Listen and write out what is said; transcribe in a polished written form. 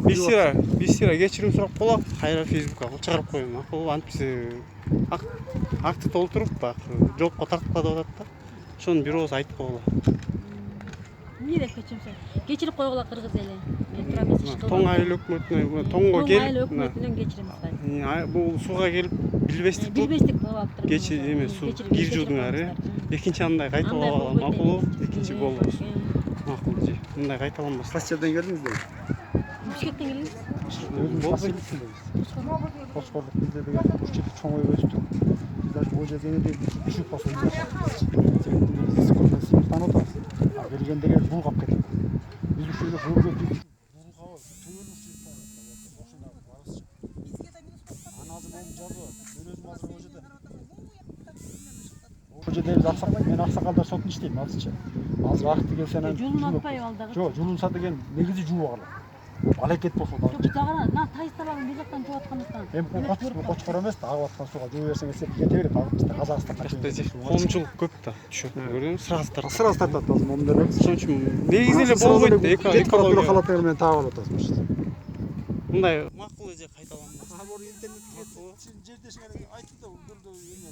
бир кечирим сурап коелу, кайра Фейсбукка чыгарып коеюн. Макул антипси акты толтуруп баягы жоопко тартып калып атат да. Ошону бир ооз айтып коелу. Эмне деп кечирип койгула кыргыз эли. Мен тура эмес иш кылбам. Тоң айыл өкмөтүнө, тоңго келип. Тоң айыл өкмөтүнөн кечирим сурайм. Бул сууга келип билбестик кылып алыптыр. эме суу кир жуудун ары. Экинчи андай кайталап макулбу? Экинчи болбосун. Макул же. Мындай кайталанбасын. Кайсы жерден келдиңиздер? Бишкектен келебиз. Өзүң болбойт. Кошкорлук бизде деген күчтүү чоң ой өстү. Биз даже бул жерде түшүп калсак. Биз сыймыктан отабыз. Келгендеге бул кап кетет. Биз ушул бул көп бул кабы төбөлүк чыгып калат. Ошондо барысчы. Аназы болуп жазып, мен өзүм азыр бул жерде. Бул жерде биз аксак, мен аксакалдар сотун иштейм азырчы. Азыр вакыты келсе анан жулун атпайбы ал дагы? Жок, жулунса деген негизи жууп алат. Балекет болсо да. Жок, жагана тайысталарын бир жактан жууп аткандыктан. Эми кочкор эмес да, агып аткан сууга жуу берсең эсеп кете берет. Бизде Казакстанга коомчулук көп да. Түшөтүн көрдүңүз, сырасы тартат. Сырасы тартат азыр момдер. Ошон үчүн негизи эле болбойт да, экология. Халаттар менен таап атабыз. Мындай макул эже кайталанбасын. Интернетке жердешиңер айтты да, бул эме.